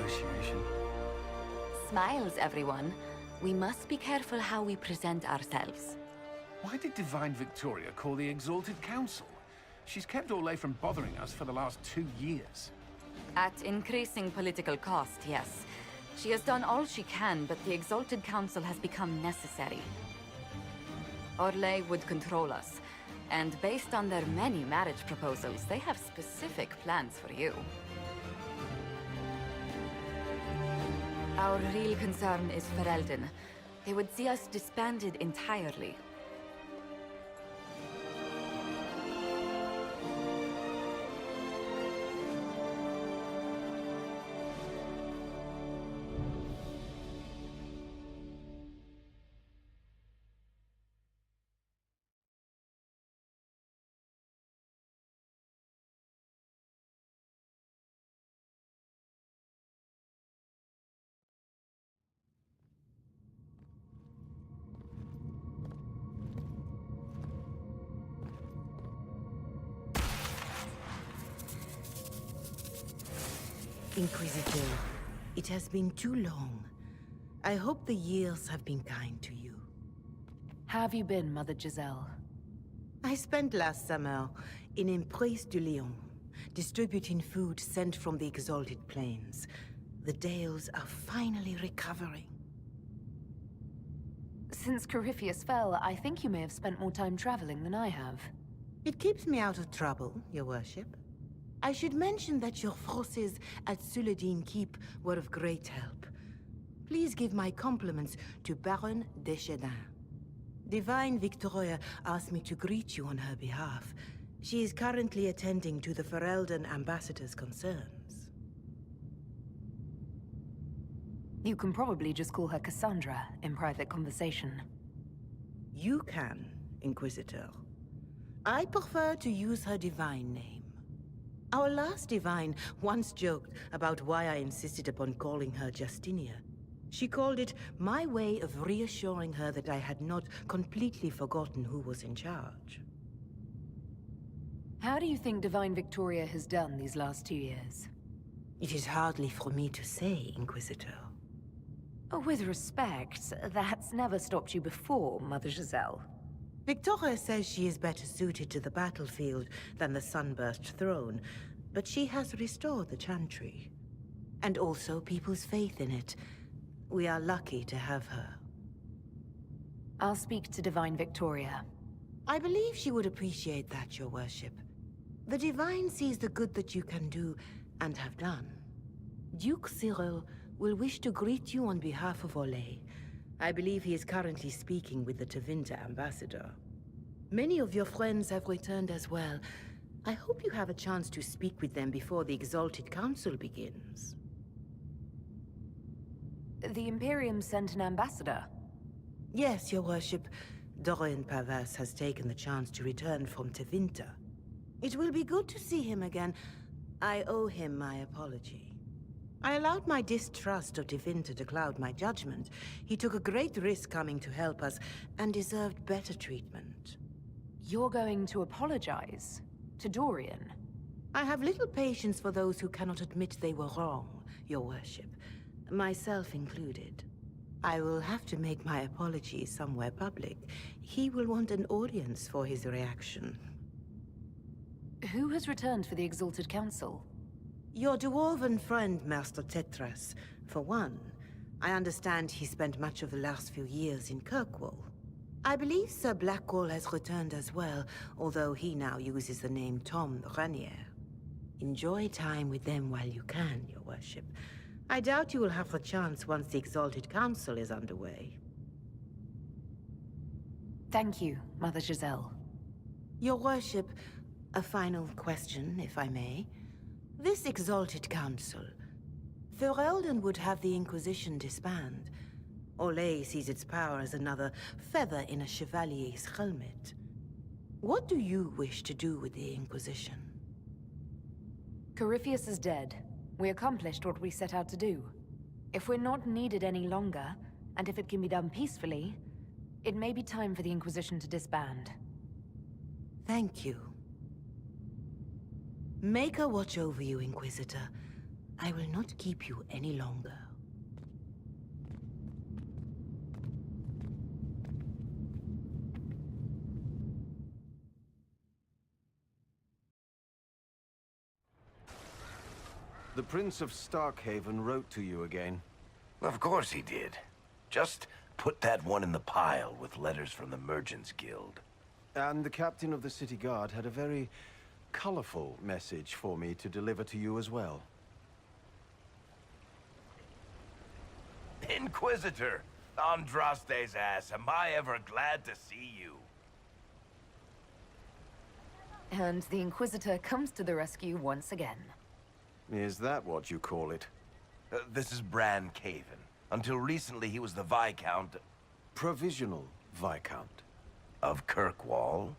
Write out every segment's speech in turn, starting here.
negotiation. Smiles, everyone. We must be careful how we present ourselves. Why did Divine Victoria call the Exalted Council? She's kept Orlais from bothering us for the last 2 years. At increasing political cost, yes. She has done all she can, but the Exalted Council has become necessary. Orlais would control us, and based on their many marriage proposals, they have specific plans for you. Our real concern is Ferelden. They would see us disbanded entirely. Inquisitor, it has been too long. I hope the years have been kind to you. How have you been, Mother Giselle? I spent last summer in Emprise du Lion, distributing food sent from the Exalted Plains. The Dales are finally recovering. Since Corypheus fell, I think you may have spent more time traveling than I have. It keeps me out of trouble, Your Worship. I should mention that your forces at Suladin Keep were of great help. Please give my compliments to Baron Deschedin. Divine Victoria asked me to greet you on her behalf. She is currently attending to the Ferelden ambassador's concerns. You can probably just call her Cassandra in private conversation. You can, Inquisitor. I prefer to use her divine name. Our last divine once joked about why I insisted upon calling her Justinia. She called it my way of reassuring her that I had not completely forgotten who was in charge. How do you think Divine Victoria has done these last 2 years? It is hardly for me to say, Inquisitor. With respect, that's never stopped you before, Mother Giselle. Victoria says she is better suited to the battlefield than the Sunburst throne, but she has restored the Chantry. And also people's faith in it. We are lucky to have her. I'll speak to Divine Victoria. I believe she would appreciate that, Your Worship. The Divine sees the good that you can do, and have done. Duke Cyril will wish to greet you on behalf of Orlais. I believe he is currently speaking with the Tevinter ambassador. Many of your friends have returned as well. I hope you have a chance to speak with them before the Exalted Council begins. The Imperium sent an ambassador? Yes, Your Worship. Dorian Pavas has taken the chance to return from Tevinter. It will be good to see him again. I owe him my apology. I allowed my distrust of Tevinter to cloud my judgment. He took a great risk coming to help us, and deserved better treatment. You're going to apologize? To Dorian? I have little patience for those who cannot admit they were wrong, Your Worship. Myself included. I will have to make my apologies somewhere public. He will want an audience for his reaction. Who has returned for the Exalted Council? Your dwarven friend, Master Tetras. For one, I understand he spent much of the last few years in Kirkwall. I believe Sir Blackwall has returned as well, although he now uses the name Tom Ranier. Enjoy time with them while you can, Your Worship. I doubt you will have the chance once the Exalted Council is underway. Thank you, Mother Giselle. Your Worship, a final question, if I may. This Exalted Council, Ferelden would have the Inquisition disband. Orlais sees its power as another feather in a chevalier's helmet. What do you wish to do with the Inquisition? Corypheus is dead. We accomplished what we set out to do. If we're not needed any longer, and if it can be done peacefully, it may be time for the Inquisition to disband. Thank you. Maker watch over you, Inquisitor. I will not keep you any longer. The Prince of Starkhaven wrote to you again. Of course he did. Just put that one in the pile with letters from the Merchants Guild. And the captain of the city guard had a very colorful message for me to deliver to you as well. Inquisitor! Andraste's ass, am I ever glad to see you. And the Inquisitor comes to the rescue once again. Is that what you call it? This is Bran Caven. Until recently, he was the Viscount Provisional Viscount. of Kirkwall.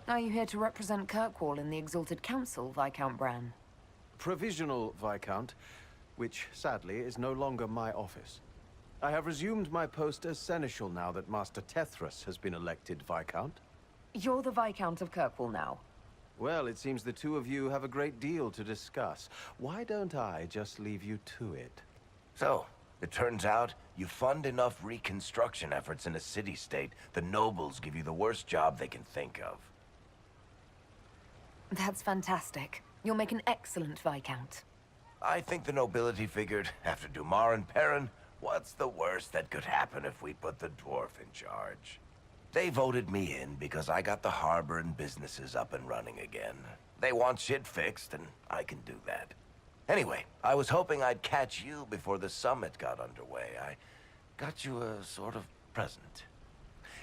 Are you here to represent Kirkwall in the Exalted Council, Viscount Bran? Provisional Viscount, which sadly is no longer my office. I have resumed my post as Seneschal now that Master Tethras has been elected Viscount. You're the Viscount of Kirkwall now. Well, it seems the two of you have a great deal to discuss. Why don't I just leave you to it? So, it turns out you fund enough reconstruction efforts in a city-state, the nobles give you the worst job they can think of. That's fantastic. You'll make an excellent Viscount. I think the nobility figured, after Dumar and Perrin, what's the worst that could happen if we put the dwarf in charge? They voted me in because I got the harbor and businesses up and running again. They want shit fixed, and I can do that. Anyway, I was hoping I'd catch you before the summit got underway. I got you a sort of present.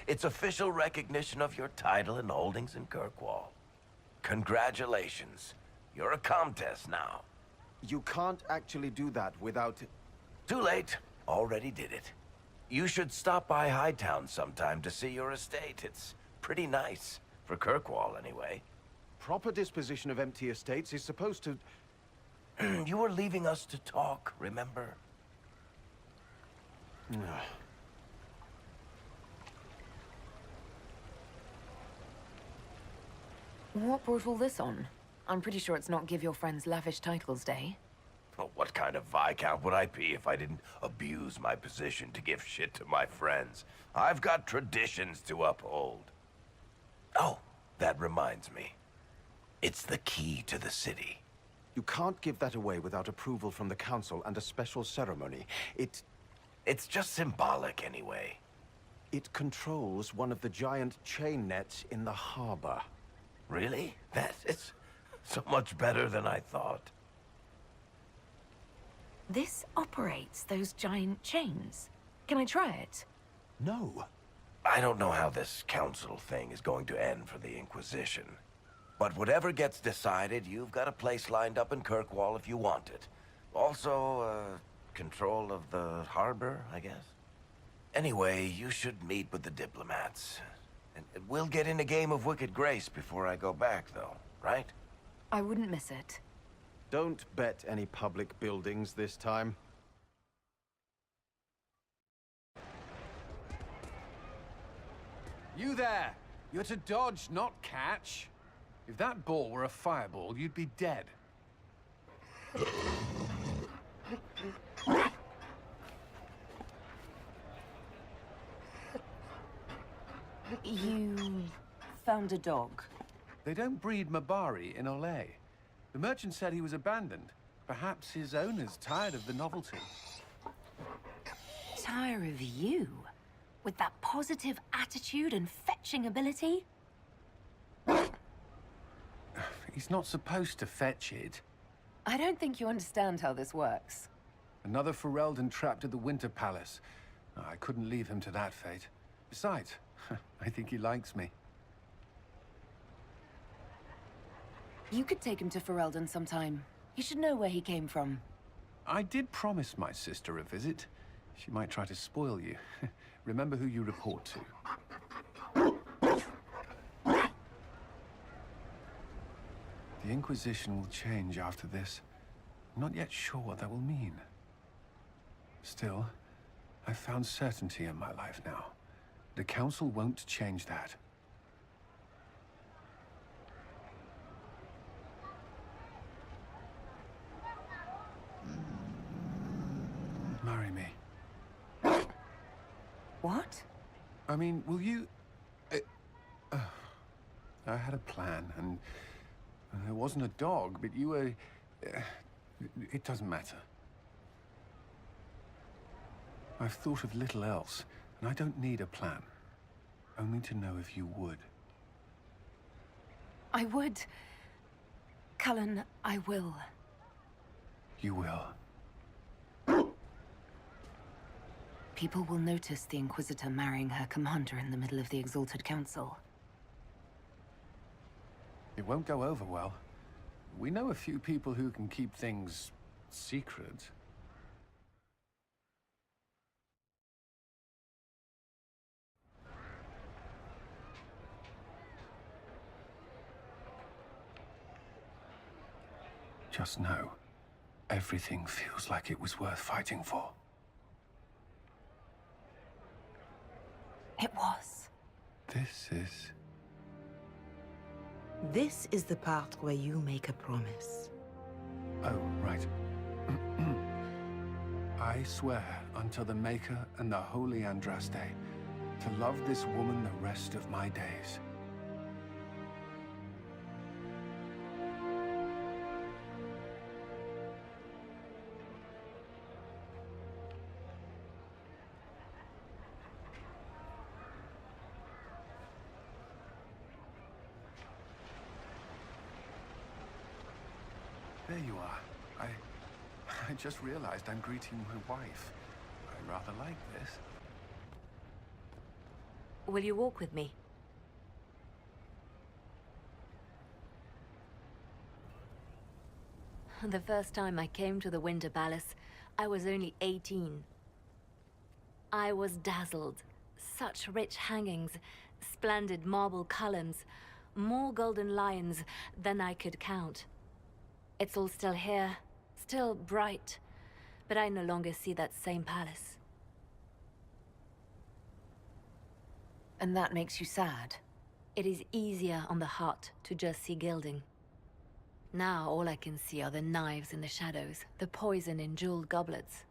It's official recognition of your title and holdings in Kirkwall. Congratulations. You're a Comtesse now. You can't actually do that without... Too late. Already did it. You should stop by Hightown sometime to see your estate. It's pretty nice. For Kirkwall, anyway. Proper disposition of empty estates is supposed to... You were leaving us to talk, remember? What brought all this on? I'm pretty sure it's not Give Your Friends Lavish Titles Day. Well, what kind of Viscount would I be if I didn't abuse my position to give shit to my friends? I've got traditions to uphold. Oh, that reminds me. It's the key to the city. You can't give that away without approval from the council and a special ceremony. It's just symbolic anyway. It controls one of the giant chain nets in the harbor. Really? That is so much better than I thought. This operates those giant chains. Can I try it? No. I don't know how this council thing is going to end for the Inquisition. But whatever gets decided, you've got a place lined up in Kirkwall if you want it. Also, control of the harbor, I guess. Anyway, you should meet with the diplomats. And we'll get in a game of Wicked Grace before I go back, though, right? I wouldn't miss it. Don't bet any public buildings this time. You there! You're to dodge, not catch. If that ball were a fireball, you'd be dead. You found a dog. They don't breed Mabari in Olay. The merchant said he was abandoned. Perhaps his owner's tired of the novelty. Tire of you? With that positive attitude and fetching ability? He's not supposed to fetch it. I don't think you understand how this works. Another Ferelden trapped at the Winter Palace. I couldn't leave him to that fate. Besides, I think he likes me. You could take him to Ferelden sometime. You should know where he came from. I did promise my sister a visit. She might try to spoil you. Remember who you report to. The Inquisition will change after this. I'm not yet sure what that will mean. Still, I've found certainty in my life now. The Council won't change that. What? I mean, will you... I had a plan, and there wasn't a dog, but you were... it doesn't matter. I've thought of little else, and I don't need a plan. Only to know if you would. I would. Cullen, I will. You will. People will notice the Inquisitor marrying her commander in the middle of the Exalted Council. It won't go over well. We know a few people who can keep things secret. Just know, everything feels like it was worth fighting for. It was. This is the part where you make a promise. Oh, right. I swear unto the Maker and the Holy Andraste to love this woman the rest of my days. There you are. I just realized I'm greeting my wife. I rather like this. Will you walk with me? The first time I came to the Winter Palace, I was only 18. I was dazzled. Such rich hangings, splendid marble columns, more golden lions than I could count. It's all still here, still bright, but I no longer see that same palace. And that makes you sad? It is easier on the heart to just see gilding. Now all I can see are the knives in the shadows, the poison in jeweled goblets.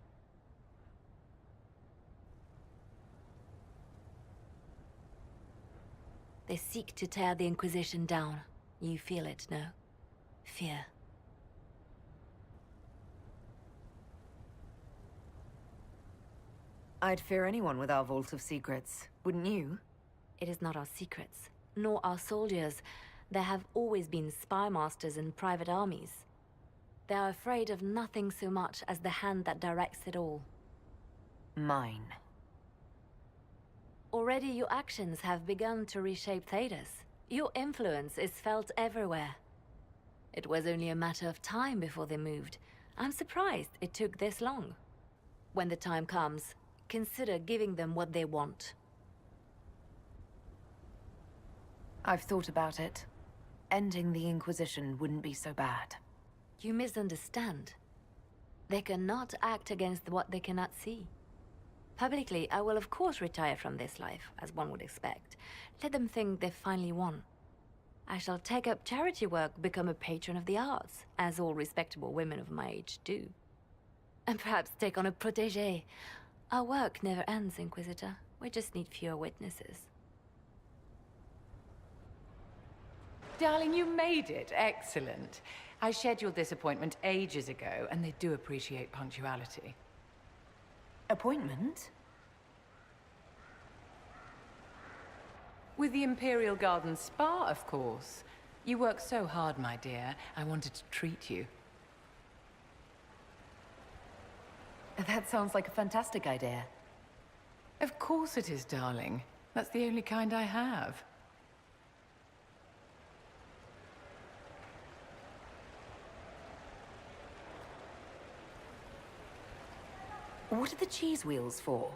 They seek to tear the Inquisition down. You feel it, no? Fear. I'd fear anyone with our Vault of Secrets, wouldn't you? It is not our secrets, nor our soldiers. There have always been spy masters and private armies. They are afraid of nothing so much as the hand that directs it all. Mine. Already your actions have begun to reshape Thedas. Your influence is felt everywhere. It was only a matter of time before they moved. I'm surprised it took this long. When the time comes, consider giving them what they want. I've thought about it. Ending the Inquisition wouldn't be so bad. You misunderstand. They cannot act against what they cannot see. Publicly, I will of course retire from this life, as one would expect. Let them think they've finally won. I shall take up charity work, become a patron of the arts, as all respectable women of my age do. And perhaps take on a protégé. Our work never ends, Inquisitor. We just need fewer witnesses. Darling, you made it. Excellent. I shared your disappointment ages ago, and they do appreciate punctuality. Appointment? With the Imperial Garden Spa, of course. You work so hard, my dear. I wanted to treat you. That sounds like a fantastic idea. Of course it is, darling. That's the only kind I have. What are the cheese wheels for?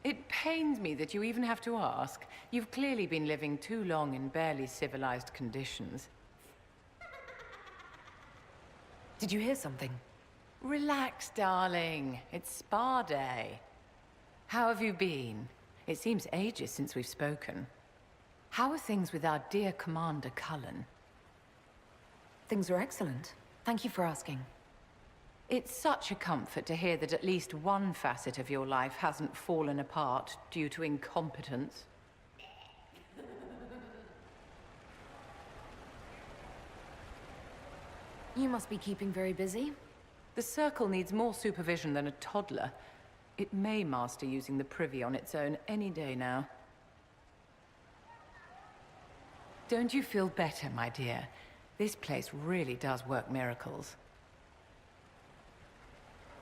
It pains me that you even have to ask. You've clearly been living too long in barely civilized conditions. Did you hear something? Relax, darling. It's spa day. How have you been? It seems ages since we've spoken. How are things with our dear Commander Cullen? Things are excellent. Thank you for asking. It's such a comfort to hear that at least one facet of your life hasn't fallen apart due to incompetence. You must be keeping very busy. The Circle needs more supervision than a toddler. It may master using the Privy on its own any day now. Don't you feel better, my dear? This place really does work miracles.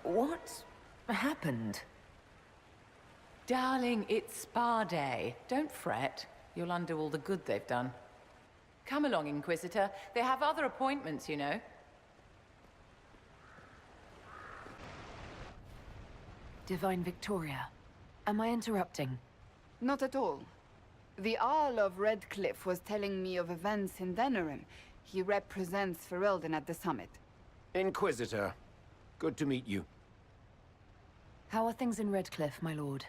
What happened? Darling, it's spa day. Don't fret. You'll undo all the good they've done. Come along, Inquisitor. They have other appointments, you know. Divine Victoria, am I interrupting? Not at all. The Jarl of Redcliffe was telling me of events in Denerim. He represents Ferelden at the summit. Inquisitor, good to meet you. How are things in Redcliffe, my lord?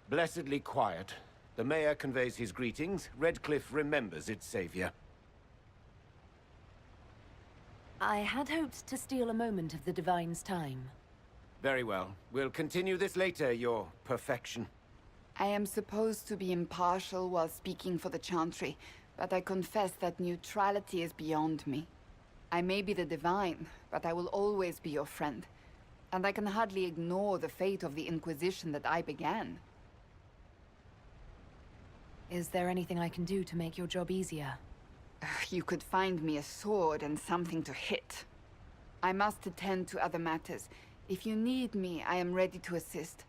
Blessedly quiet. The mayor conveys his greetings. Redcliffe remembers its savior. I had hoped to steal a moment of the Divine's time. Very well. We'll continue this later, your perfection. I am supposed to be impartial while speaking for the Chantry, but I confess that neutrality is beyond me. I may be the Divine, but I will always be your friend. And I can hardly ignore the fate of the Inquisition that I began. Is there anything I can do to make your job easier? You could find me a sword and something to hit. I must attend to other matters. If you need me, I am ready to assist.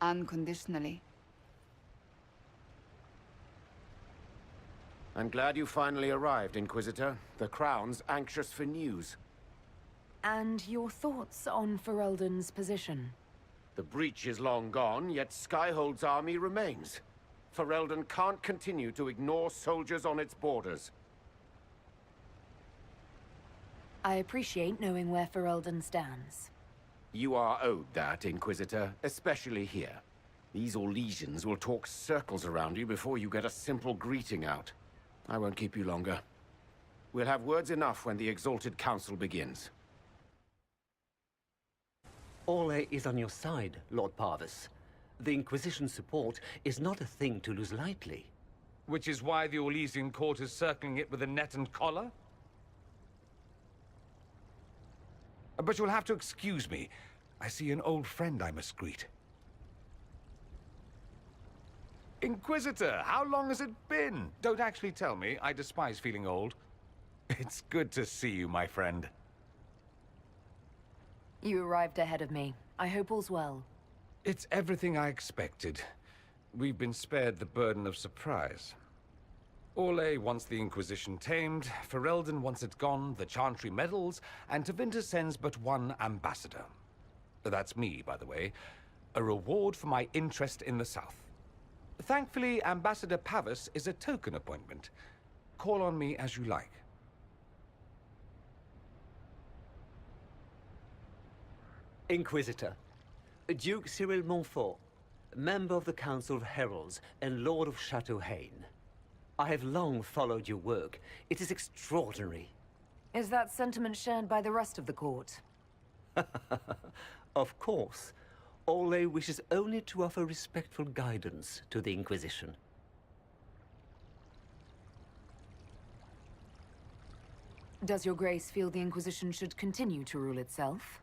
Unconditionally. I'm glad you finally arrived, Inquisitor. The Crown's anxious for news. And your thoughts on Ferelden's position? The breach is long gone, yet Skyhold's army remains. Ferelden can't continue to ignore soldiers on its borders. I appreciate knowing where Ferelden stands. You are owed that, Inquisitor, especially here. These Orlesians will talk circles around you before you get a simple greeting out. I won't keep you longer. We'll have words enough when the Exalted Council begins. Orlais is on your side, Lord Parvis. The Inquisition's support is not a thing to lose lightly. Which is why the Orlesian court is circling it with a net and collar? But you'll have to excuse me. I see an old friend I must greet. Inquisitor, how long has it been? Don't actually tell me. I despise feeling old. It's good to see you, my friend. You arrived ahead of me. I hope all's well. It's everything I expected. We've been spared the burden of surprise. Orlais wants the Inquisition tamed, Ferelden wants it gone, the Chantry meddles, and Tevinter sends but one ambassador. That's me, by the way. A reward for my interest in the South. Thankfully, Ambassador Pavis is a token appointment. Call on me as you like. Inquisitor, Duke Cyril Montfort, member of the Council of Heralds and Lord of Chateau Haine. I have long followed your work. It is extraordinary. Is that sentiment shared by the rest of the court? Of course. Orlais wishes only to offer respectful guidance to the Inquisition. Does your grace feel the Inquisition should continue to rule itself?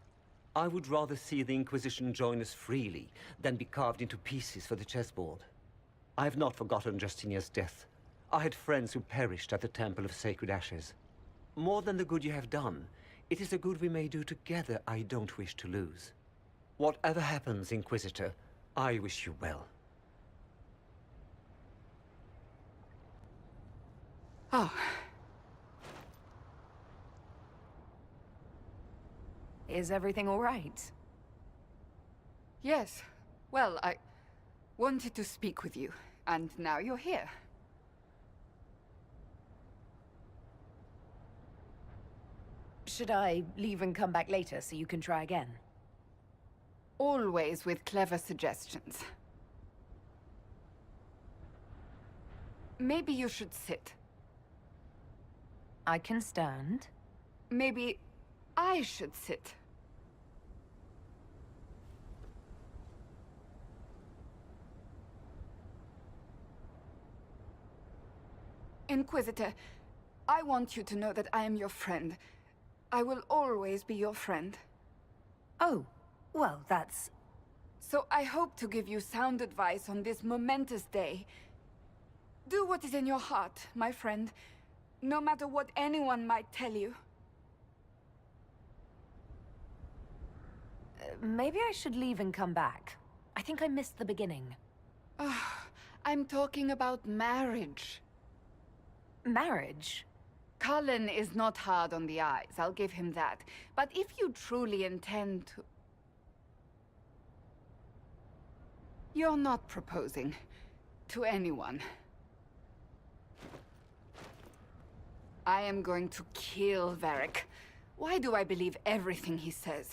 I would rather see the Inquisition join us freely than be carved into pieces for the chessboard. I have not forgotten Justinia's death. I had friends who perished at the Temple of Sacred Ashes. More than the good you have done, it is the good we may do together I don't wish to lose. Whatever happens, Inquisitor, I wish you well. Oh, Is everything all right? yes. Well, I wanted to speak with you, and now you're here. Should I leave and come back later so you can try again? Always with clever suggestions. Maybe you should sit. I can stand. Maybe I should sit. Inquisitor, I want you to know that I am your friend. I will always be your friend. Oh, well, that's... So I hope to give you sound advice on this momentous day. Do what is in your heart, my friend, no matter what anyone might tell you. Maybe I should leave and come back. I think I missed the beginning. I'm talking about marriage. Marriage? Cullen is not hard on the eyes, I'll give him that. But if you truly intend to... You're not proposing to anyone. I am going to kill Varric. Why do I believe everything he says?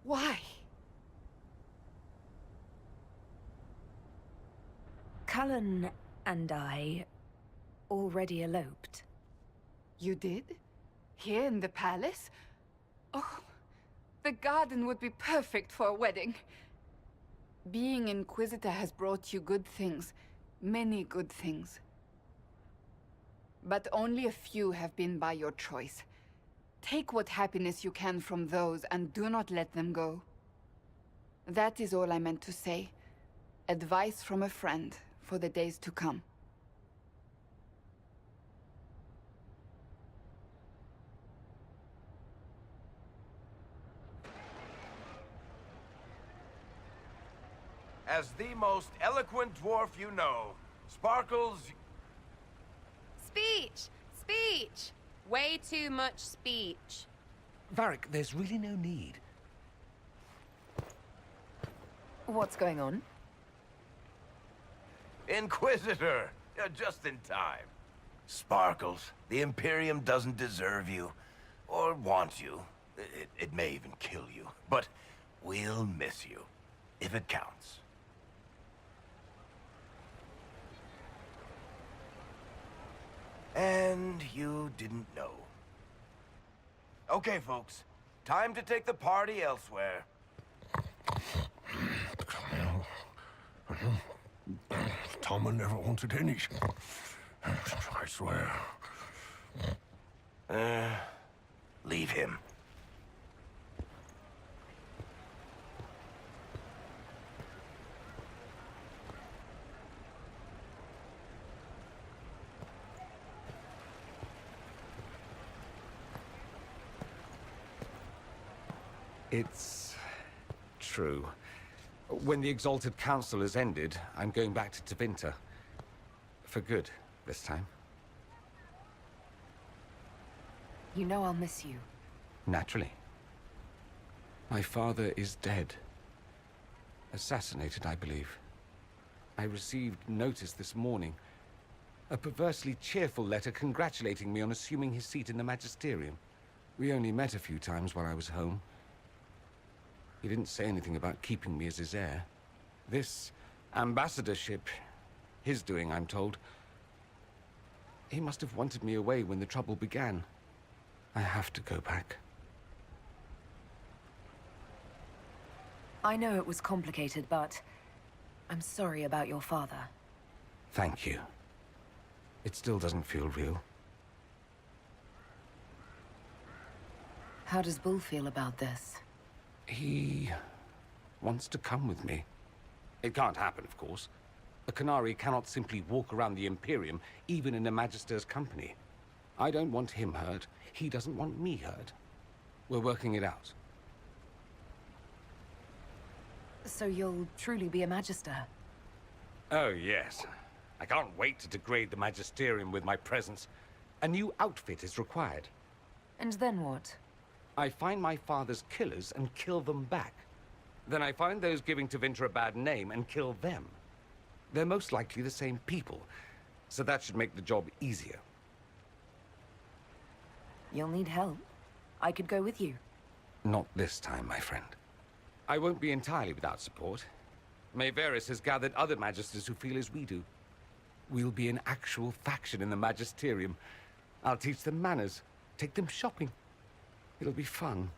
Why? Cullen and I already eloped. You did? Here in the palace? Oh, the garden would be perfect for a wedding. Being Inquisitor has brought you good things. Many good things. But only a few have been by your choice. Take what happiness you can from those and do not let them go. That is all I meant to say. Advice from a friend for the days to come. As the most eloquent dwarf you know, Sparkles... Speech! Speech! Way too much speech. Varric, there's really no need. What's going on? Inquisitor! You're just in time. Sparkles, the Imperium doesn't deserve you. Or want you. It may even kill you. But we'll miss you. If it counts. And you didn't know. Okay, folks. Time to take the party elsewhere. Toma never wanted any. I swear. Leave him. It's true. When the Exalted Council has ended, I'm going back to Tevinter. For good, this time. You know I'll miss you. Naturally. My father is dead. Assassinated, I believe. I received notice this morning. A perversely cheerful letter congratulating me on assuming his seat in the Magisterium. We only met a few times while I was home. He didn't say anything about keeping me as his heir. This ambassadorship, his doing, I'm told. He must have wanted me away when the trouble began. I have to go back. I know it was complicated, but I'm sorry about your father. Thank you. It still doesn't feel real. How does Bull feel about this? He wants to come with me. It can't happen, of course. A Canary cannot simply walk around the Imperium, even in a Magister's company. I don't want him hurt. He doesn't want me hurt. We're working it out. So you'll truly be a Magister? Oh, yes. I can't wait to degrade the Magisterium with my presence. A new outfit is required. And then what? I find my father's killers and kill them back. Then I find those giving Tevinter a bad name and kill them. They're most likely the same people, so that should make the job easier. You'll need help. I could go with you. Not this time, my friend. I won't be entirely without support. Mayveris has gathered other Magisters who feel as we do. We'll be an actual faction in the Magisterium. I'll teach them manners, take them shopping. It'll be fun.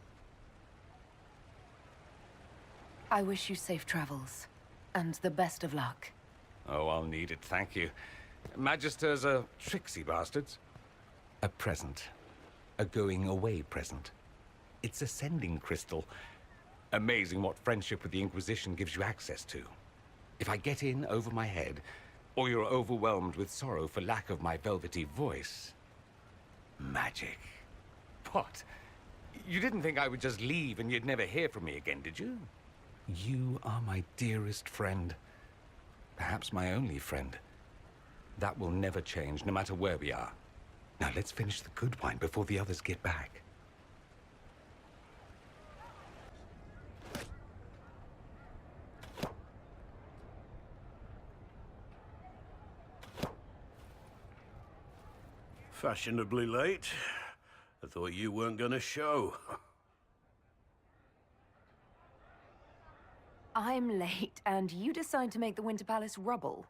I wish you safe travels, and the best of luck. Oh, I'll need it, thank you. Magisters are tricksy bastards. A present. A going-away present. It's a sending crystal. Amazing what friendship with the Inquisition gives you access to. If I get in over my head, or you're overwhelmed with sorrow for lack of my velvety voice... magic. What? You didn't think I would just leave and you'd never hear from me again, did you? You are my dearest friend. Perhaps my only friend. That will never change, no matter where we are. Now let's finish the good wine before the others get back. Fashionably late. I thought you weren't gonna show. I'm late, and you decide to make the Winter Palace rubble.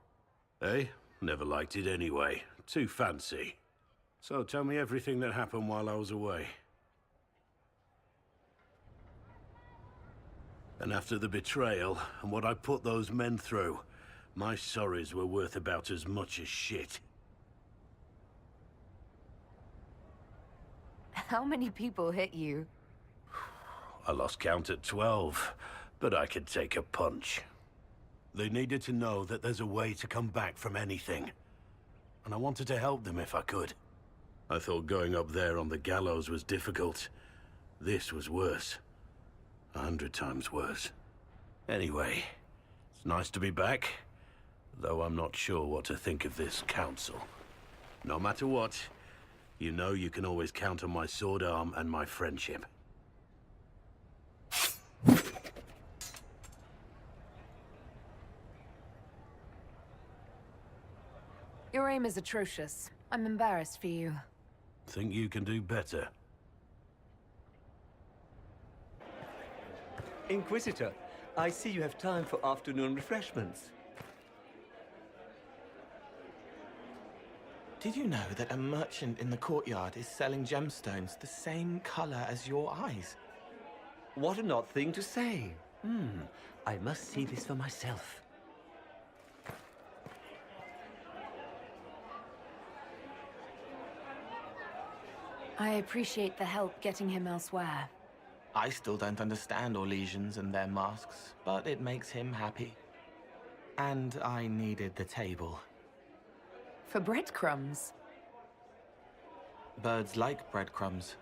Eh? Never liked it anyway. Too fancy. So tell me everything that happened while I was away. And after the betrayal, and what I put those men through, my sorries were worth about as much as shit. How many people hit you? I lost count at 12, but I could take a punch. They needed to know that there's a way to come back from anything. And I wanted to help them if I could. I thought going up there on the gallows was difficult. This was worse. 100 times worse. Anyway, it's nice to be back, though I'm not sure what to think of this council. No matter what, you know you can always count on my sword arm and my friendship. Your aim is atrocious. I'm embarrassed for you. Think you can do better? Inquisitor, I see you have time for afternoon refreshments. Did you know that a merchant in the courtyard is selling gemstones the same color as your eyes? What an odd thing to say. I must see this for myself. I appreciate the help getting him elsewhere. I still don't understand Orlesians and their masks, but it makes him happy. And I needed the table. For breadcrumbs? Birds like breadcrumbs.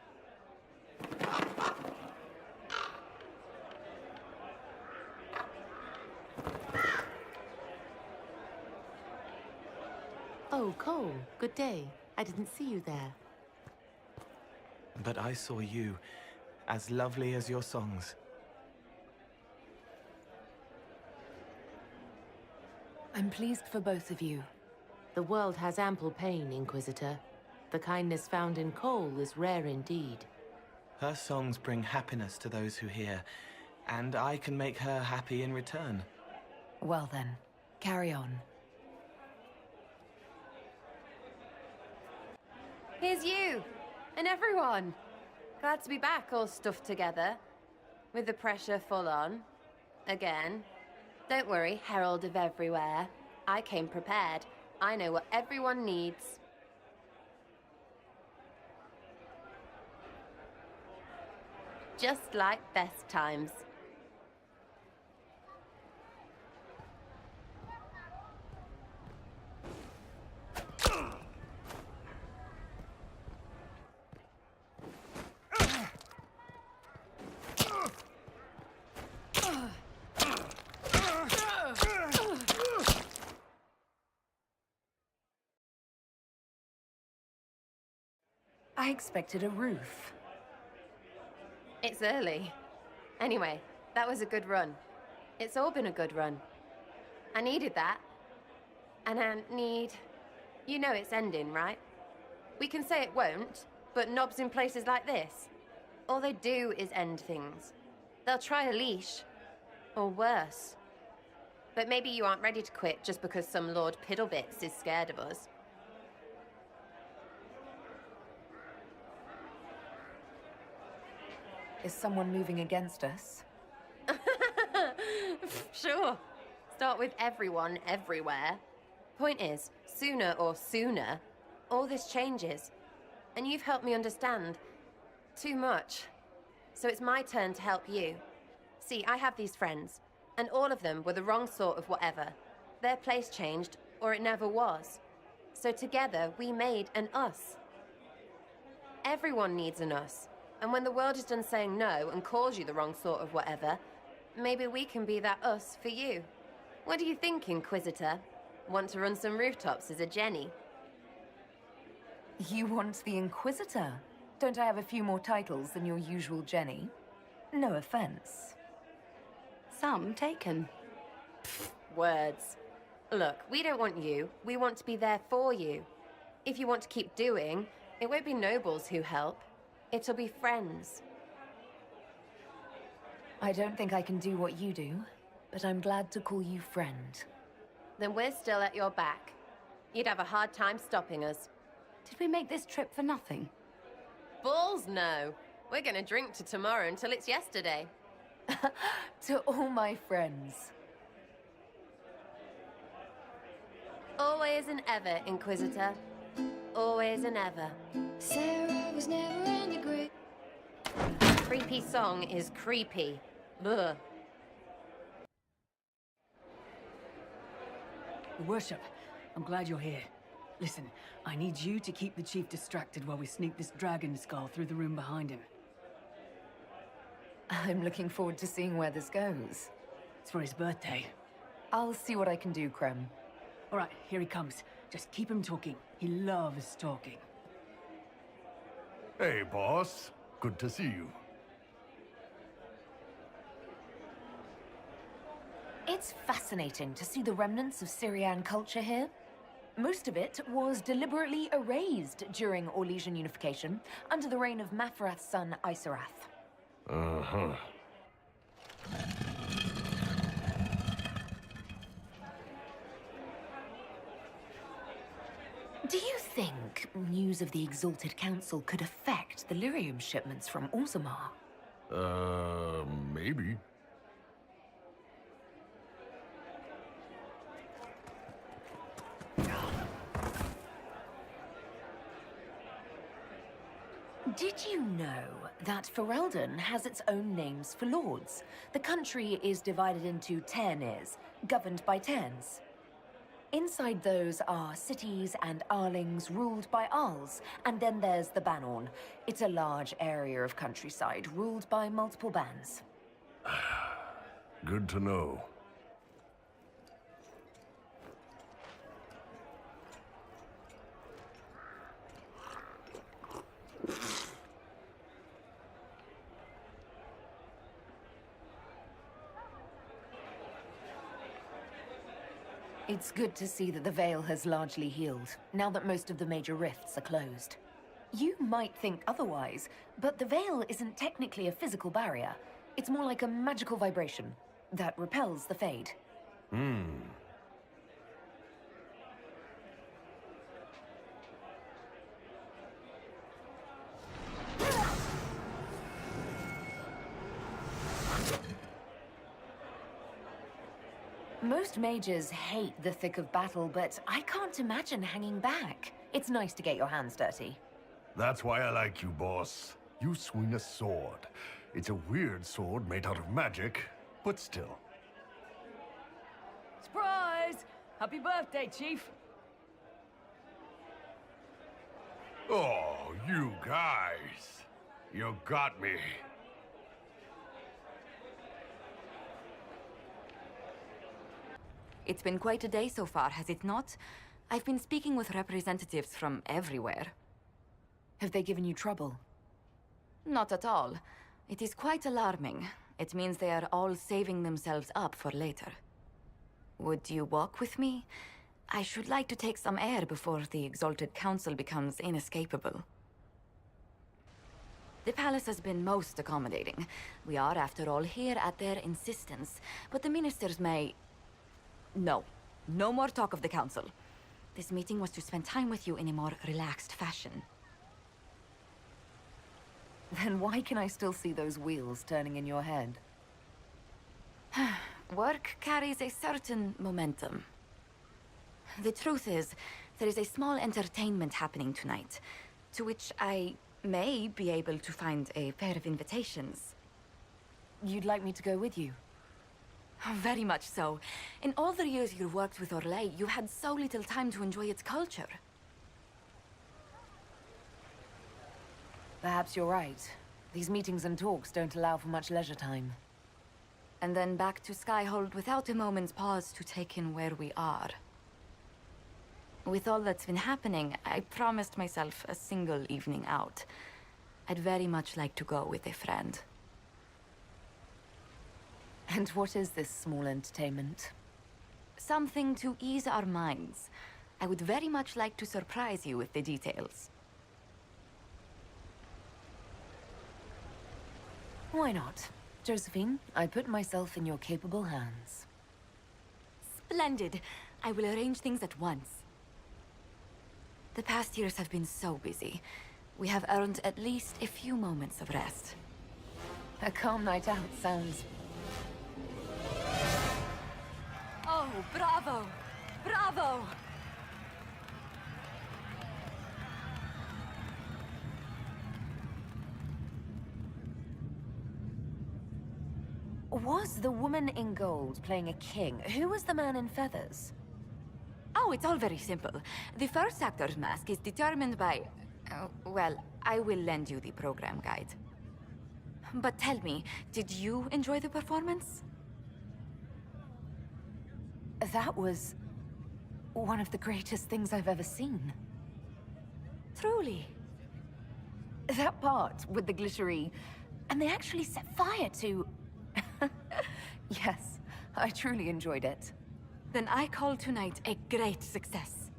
Oh, Cole, good day. I didn't see you there. But I saw you, as lovely as your songs. I'm pleased for both of you. The world has ample pain, Inquisitor. The kindness found in Cole is rare indeed. Her songs bring happiness to those who hear, and I can make her happy in return. Well then, carry on. Here's you! And everyone! Glad to be back, all stuffed together. With the pressure full on. Again. Don't worry, Herald of Everywhere. I came prepared. I know what everyone needs. Just like best times. I expected a roof. It's early. Anyway, that was a good run. It's all been a good run. I needed that. And I need... You know it's ending, right? We can say it won't, but knobs in places like this, all they do is end things. They'll try a leash. Or worse. But maybe you aren't ready to quit just because some Lord Piddlebits is scared of us. Is someone moving against us? Sure. Start with everyone, everywhere. Point is, sooner, all this changes. And you've helped me understand too much. So it's my turn to help you. See, I have these friends, and all of them were the wrong sort of whatever. Their place changed, or it never was. So together, we made an us. Everyone needs an us. And when the world is done saying no and calls you the wrong sort of whatever, maybe we can be that us for you. What do you think, Inquisitor? Want to run some rooftops as a Jenny? You want the Inquisitor? Don't I have a few more titles than your usual Jenny? No offense. Some taken. Words. Look, we don't want you. We want to be there for you. If you want to keep doing, it won't be nobles who help. It'll be friends. I don't think I can do what you do, but I'm glad to call you friend. Then we're still at your back. You'd have a hard time stopping us. Did we make this trip for nothing? Balls no. We're gonna drink to tomorrow until it's yesterday. To all my friends. Always and ever, Inquisitor. Always and ever. Sarah was never in the grave. Creepy song is creepy. Ugh. Worship, I'm glad you're here. Listen, I need you to keep the chief distracted while we sneak this dragon skull through the room behind him. I'm looking forward to seeing where this goes. It's for his birthday. I'll see what I can do, Krem. All right, here he comes. Just keep him talking. He loves talking. Hey, boss. Good to see you. It's fascinating to see the remnants of Syrian culture here. Most of it was deliberately erased during Orlesian unification under the reign of Mafarath's son, Isarath. Uh-huh. Do you think news of the Exalted Council could affect the lyrium shipments from Orzammar? Maybe. Did you know that Ferelden has its own names for lords? The country is divided into Tairnirs, governed by Tairns. Inside those are cities and Arlings ruled by Arls, and then there's the Banorn. It's a large area of countryside ruled by multiple bands. Good to know. It's good to see that the Veil has largely healed, now that most of the major rifts are closed. You might think otherwise, but the Veil isn't technically a physical barrier. It's more like a magical vibration that repels the Fade. Most mages hate the thick of battle, but I can't imagine hanging back. It's nice to get your hands dirty. That's why I like you, boss. You swing a sword. It's a weird sword made out of magic, but still. Surprise! Happy birthday, Chief! Oh, you guys. You got me. It's been quite a day so far, has it not? I've been speaking with representatives from everywhere. Have they given you trouble? Not at all. It is quite alarming. It means they are all saving themselves up for later. Would you walk with me? I should like to take some air before the Exalted Council becomes inescapable. The palace has been most accommodating. We are, after all, here at their insistence. But the ministers may... No. No more talk of the council. This meeting was to spend time with you in a more relaxed fashion. Then why can I still see those wheels turning in your head? Work carries a certain momentum. The truth is, there is a small entertainment happening tonight, to which I may be able to find a pair of invitations. You'd like me to go with you? Very much so. In all the years you worked with Orlais, you had so little time to enjoy its culture. Perhaps you're right. These meetings and talks don't allow for much leisure time. And then back to Skyhold without a moment's pause to take in where we are. With all that's been happening, I promised myself a single evening out. I'd very much like to go with a friend. And what is this small entertainment? Something to ease our minds. I would very much like to surprise you with the details. Why not? Josephine, I put myself in your capable hands. Splendid. I will arrange things at once. The past years have been so busy. We have earned at least a few moments of rest. A calm night out sounds... Oh, bravo! Bravo! Was the woman in gold playing a king? Who was the man in feathers? Oh, it's all very simple. The first actor's mask is determined by... well, I will lend you the program guide. But tell me, did you enjoy the performance? That was... one of the greatest things I've ever seen. Truly. That part with the glittery... and they actually set fire to... Yes, I truly enjoyed it. Then I call tonight a great success.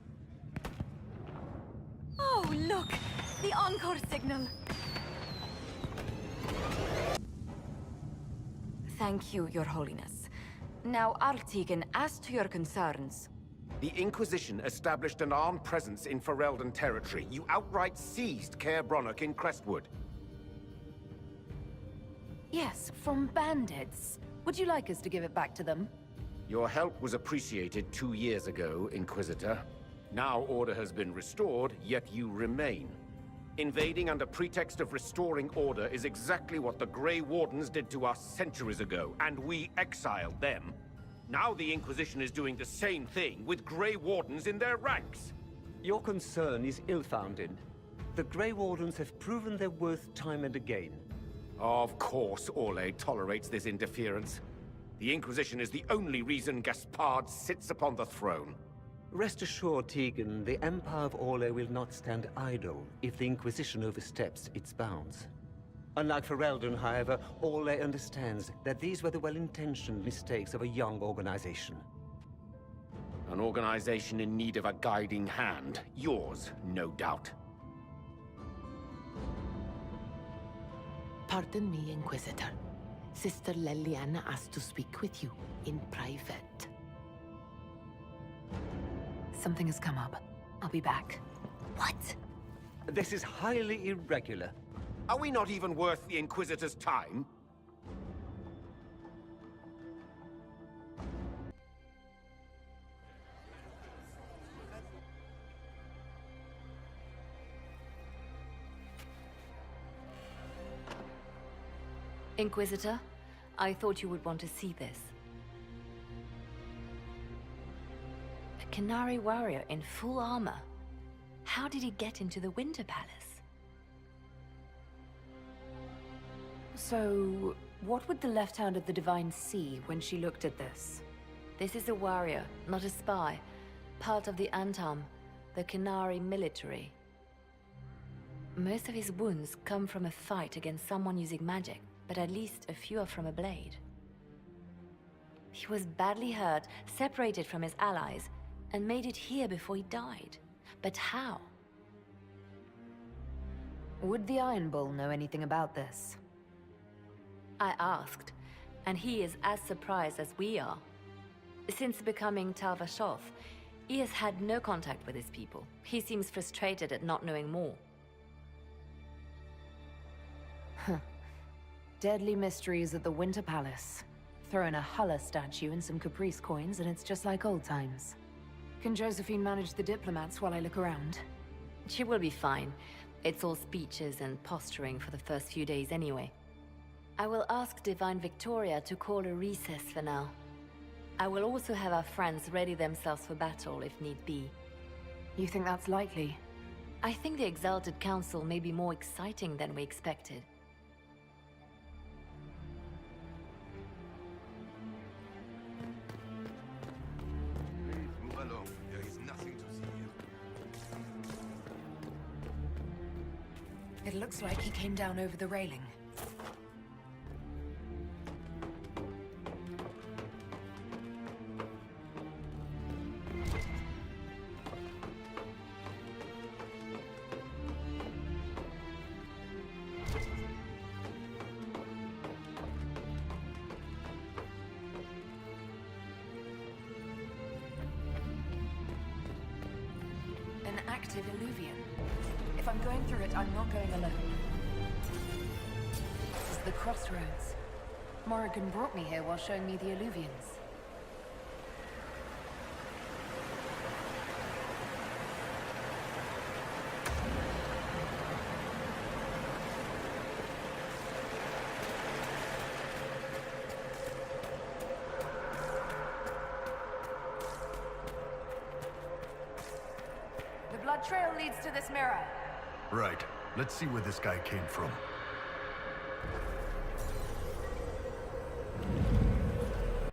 Oh, look! The encore signal! Thank you, Your Holiness. Now, Artigan, as to your concerns... The Inquisition established an armed presence in Ferelden territory. You outright seized Caer Bronach in Crestwood. Yes, from bandits. Would you like us to give it back to them? Your help was appreciated 2 years ago, Inquisitor. Now order has been restored, yet you remain. Invading under pretext of restoring order is exactly what the Grey Wardens did to us centuries ago, and we exiled them. Now the Inquisition is doing the same thing with Grey Wardens in their ranks. Your concern is ill-founded. The Grey Wardens have proven their worth time and again. Of course Orlais tolerates this interference. The Inquisition is the only reason Gaspard sits upon the throne. Rest assured, Tegan, the Empire of Orlais will not stand idle if the Inquisition oversteps its bounds. Unlike Ferelden, however, Orlais understands that these were the well-intentioned mistakes of a young organization. An organization in need of a guiding hand. Yours, no doubt. Pardon me, Inquisitor. Sister Leliana asked to speak with you in private. Something has come up. I'll be back. What? This is highly irregular. Are we not even worth the Inquisitor's time? Inquisitor, I thought you would want to see this. A Canary warrior in full armor. How did he get into the Winter Palace? So, what would the left hand of the Divine see when she looked at this? This is a warrior, not a spy. Part of the Antam, the Canary military. Most of his wounds come from a fight against someone using magic, but at least a few are from a blade. He was badly hurt, separated from his allies, and made it here before he died. But how? Would the Iron Bull know anything about this? I asked, and he is as surprised as we are. Since becoming Tal Vashoth, he has had no contact with his people. He seems frustrated at not knowing more. Huh. Deadly mysteries at the Winter Palace. Throw in a Hulla statue and some Caprice coins and it's just like old times. Can Josephine manage the diplomats while I look around? She will be fine. It's all speeches and posturing for the first few days anyway. I will ask Divine Victoria to call a recess for now. I will also have our friends ready themselves for battle if need be. You think that's likely? I think the Exalted Council may be more exciting than we expected. Move along. There is nothing to see here. It looks like he came down over the railing. An active illuvian. If I'm going through it, I'm not going alone. This is the crossroads. Morrigan brought me here while showing me the illuvians. The blood trail leads to this mirror. Right. Let's see where this guy came from.